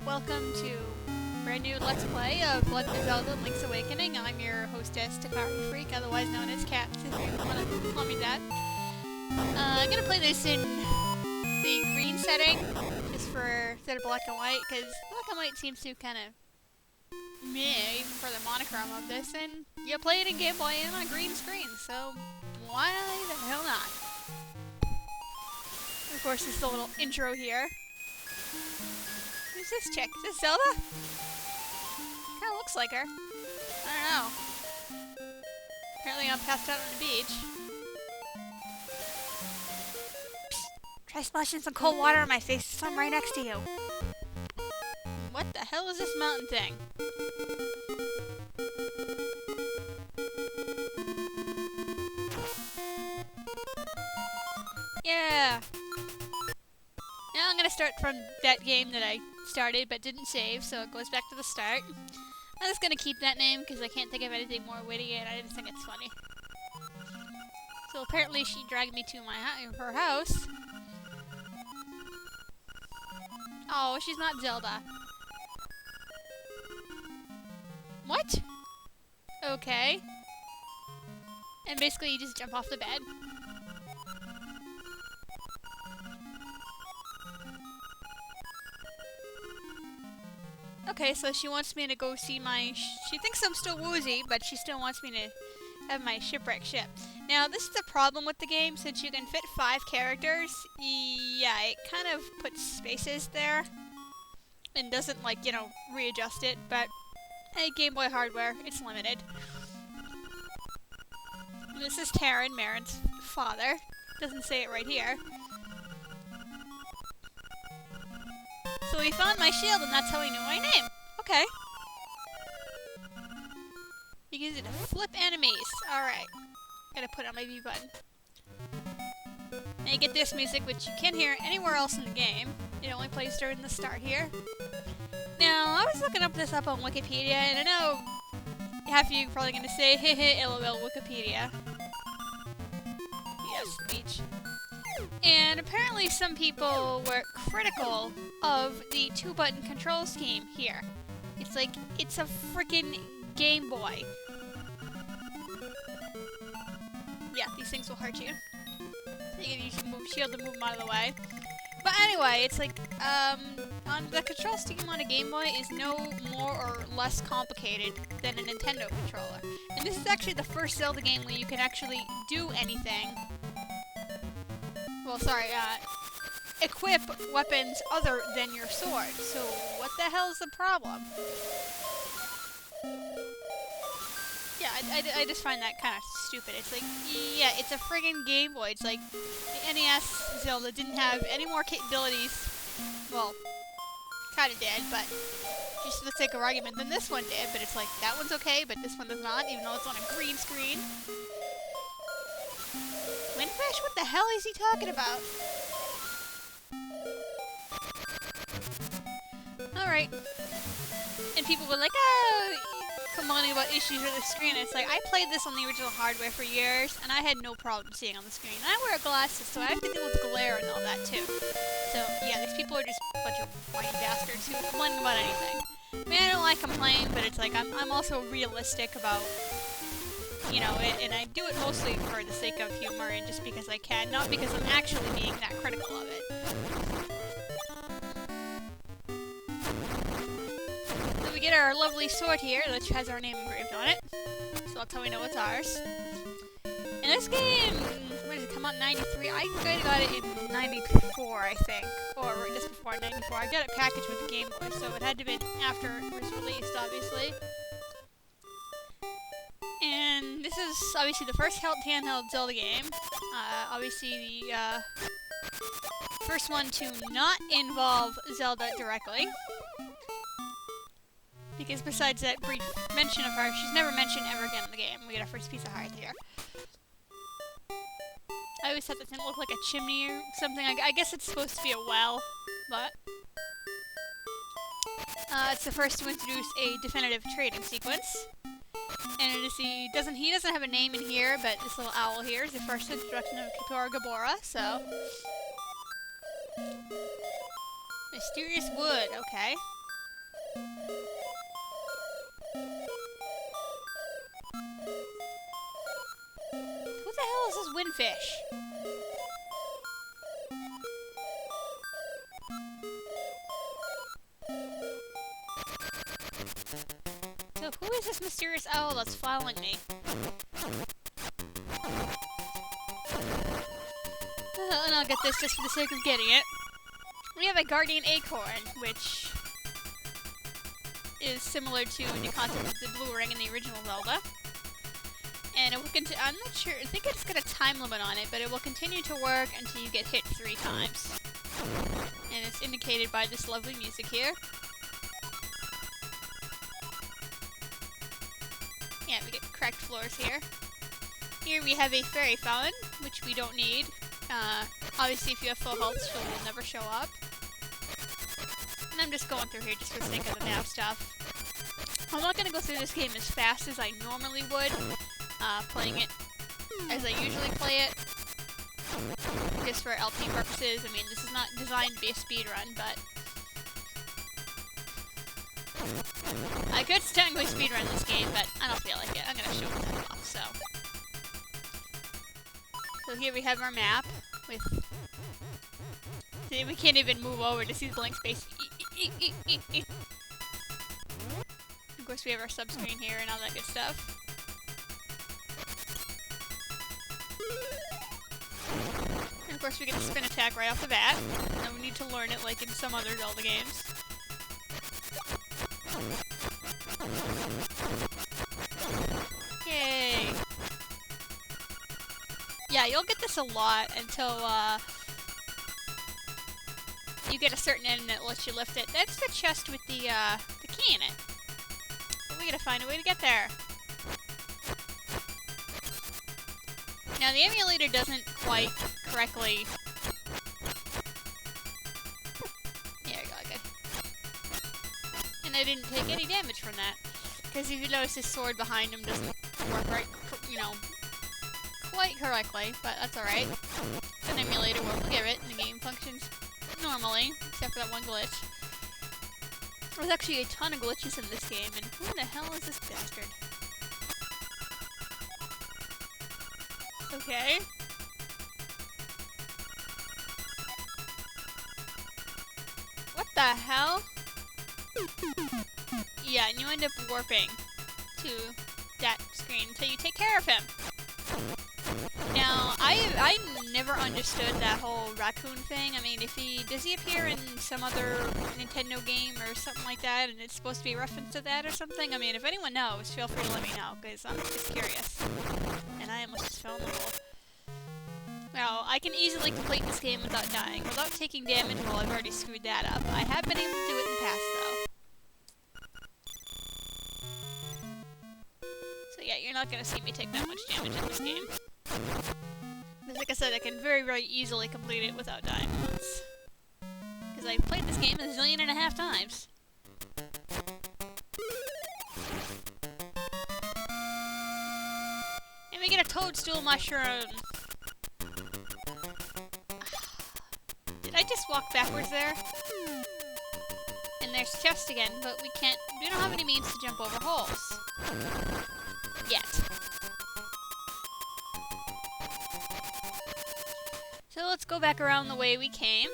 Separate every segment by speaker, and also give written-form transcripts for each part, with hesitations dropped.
Speaker 1: welcome to a brand new Let's Play of Legend of Zelda Link's Awakening. I'm your hostess, Takari Freak, otherwise known as Kat, if you want to call me that. I'm gonna play this in the green setting, just for instead of black and white, because black and white seems to kind of meh, even for the monochrome of this, and you play it in Game Boy and on a green screen, so why the hell not? Of course, there's the little intro here. Who's this chick? Is this Zelda? Kinda looks like her. I don't know. Apparently I'm passed out on the beach. Psst, try splashing some cold water on my face. There's some right next to you. What the hell is this mountain thing? Yeah! Now I'm gonna start from that game that I started but didn't save, so it goes back to the start. I'm just gonna keep that name because I can't think of anything more witty and I just think it's funny. So apparently she dragged me to her house. Oh, she's not Zelda. What? Okay. And basically you just jump off the bed. Okay, so she wants me to go see my... she thinks I'm still woozy, but she still wants me to have my shipwreck ship. Now, this is the problem with the game, since you can fit 5 characters. Yeah, it kind of puts spaces there. And doesn't, like, you know, readjust it, but... hey, Game Boy hardware, it's limited. This is Taryn, Marin's father. Doesn't say it right here. So he found my shield, and that's how he knew my name. Okay. You can use it to flip enemies. Alright. Gotta put on my V button. And you get this music, which you can't hear anywhere else in the game. It only plays during the start here. Now, I was looking this up on Wikipedia, and I know half of you are probably gonna say, heh LOL Wikipedia. Yes, speech. And apparently some people were critical of the 2-button control scheme here. It's like, it's a freaking Game Boy. Yeah, these things will hurt you. So you can use your shield to move them out of the way. But anyway, it's like, on the control scheme on a Game Boy is no more or less complicated than a Nintendo controller. And this is actually the first Zelda game where you can actually do anything. Well, sorry, equip weapons other than your sword. So, what the hell is the problem? Yeah, I just find that kind of stupid. It's like, yeah, it's a friggin' Game Boy. It's like, the NES Zelda didn't have any more capabilities. Well, kinda did, but just for the sake of argument, than this one did. But it's like, that one's okay, but this one does not, even though it's on a green screen. Windfish? What the hell is he talking about? Alright. And people were like, oh, complaining about issues with the screen. It's like, I played this on the original hardware for years, and I had no problem seeing on the screen. And I wear glasses, so I have to deal with glare and all that too. So, yeah, these people are just a bunch of white bastards who complain about anything. I mean, I don't like complaining, but it's like, I'm also realistic about... you know, and I do it mostly for the sake of humor and just because I can, not because I'm actually being that critical of it. So we get our lovely sword here, which has our name engraved on it. So that's how we know it's ours. And this game, when did it come out in 93? I got it in 94, I think. Or just before 94. I got it packaged with the Game Boy, so it had to have been after it was released, obviously. And this is obviously the first handheld Zelda game. Obviously the first one to not involve Zelda directly. Because besides that brief mention of her, she's never mentioned ever again in the game. We get our first piece of heart here. I always thought that thing looked like a chimney or something. I guess it's supposed to be a well, but... it's the first to introduce a definitive trading sequence. And it is he doesn't have a name in here, but this little owl here is the first introduction of Katora Gabora, so... Mysterious wood, okay. Who the hell is this windfish? So who is this mysterious owl that's following me? And I'll get this just for the sake of getting it. We have a guardian acorn, which is similar to the concept of the blue ring in the original Zelda. And it will continue. I'm not sure. I think it's got a time limit on it, but it will continue to work until you get hit 3 times. And it's indicated by this lovely music here. Yeah, we get cracked floors here. Here we have a fairy fountain, which we don't need. Obviously, if you have full health, she'll never show up. And I'm just going through here just for the sake of the map stuff. I'm not going to go through this game as fast as I normally would, playing it as I usually play it, just for LP purposes. I mean, this is not designed to be a speedrun, but I could technically speedrun this game, but I don't feel like it. I'm going to show it off, so. So here we have our map with... See, we can't even move over to see the blank space. Of course, we have our sub-screen here and all that good stuff. And of course, we get a spin attack right off the bat. And we need to learn it like in some other Zelda games. Yay! Yeah, you'll get this a lot until, you get a certain end that lets you lift it. That's the chest with the key in it. But we gotta find a way to get there. Now, the emulator doesn't quite correctly... There we go, okay. And I didn't take any damage from that. Because if you notice, his sword behind him doesn't work right, you know, quite correctly, but that's alright. It's an emulator, we'll forgive it, and the game functions normally, except for that one glitch. There's actually a ton of glitches in this game, and who the hell is this bastard? Okay. What the hell? Yeah, and you end up warping to that screen until you take care of him. Now, I never understood that whole raccoon thing. I mean, does he appear in some other Nintendo game or something like that, and it's supposed to be a reference to that or something? I mean, if anyone knows, feel free to let me know, because I'm just curious. And I almost just fell in the hole. Well, I can easily complete this game without dying, without taking damage. Well, I've already screwed that up. I have been able to do it in the past, though. So yeah, you're not gonna see me take that much damage in this game. Because like I said, I can very, very easily complete it without dying once. Because I've played this game 1.5 zillion times. And we get a toadstool mushroom! Did I just walk backwards there? And there's chest again, but we don't have any means to jump over holes. Yet. So let's go back around the way we came.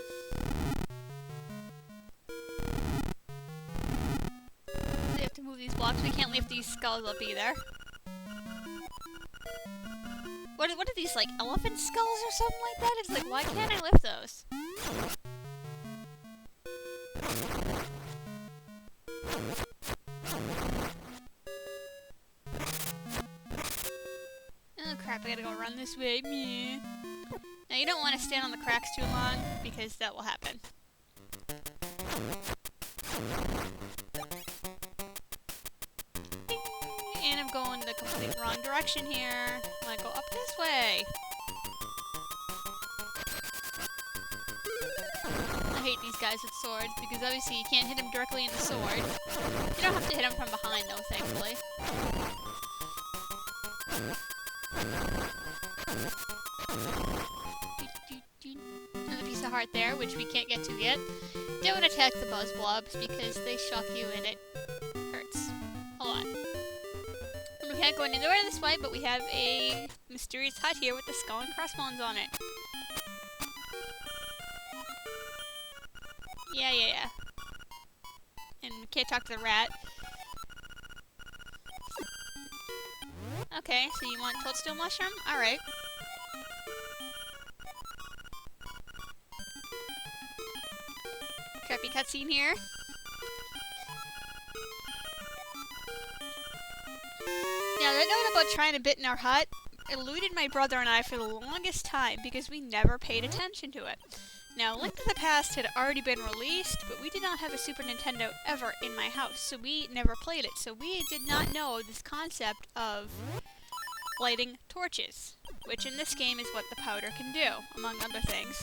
Speaker 1: We have to move these blocks. We can't lift these skulls up either. What are these, like, elephant skulls or something like that? It's like, why can't I lift those? Oh crap, I gotta go run this way. Meh. Now you don't want to stand on the cracks too long, because that will happen. And I'm going the complete wrong direction here. I want to go up this way. I hate these guys with swords, because obviously you can't hit them directly in the sword. You don't have to hit them from behind, though, thankfully. Another piece there's a heart there, which we can't get to yet. Don't attack the buzz blobs because they shock you and it hurts a lot. And we can't go anywhere this way, but we have a mysterious hut here with the skull and crossbones on it. Yeah. And we can't talk to the rat. Okay, so you want toadstool mushroom? Alright. Crappy cutscene here. Now, that note about trying to bit in our hut eluded my brother and I for the longest time because we never paid attention to it. Now, Link to the Past had already been released, but we did not have a Super Nintendo ever in my house, so we never played it. So we did not know this concept of lighting torches, which in this game is what the powder can do, among other things.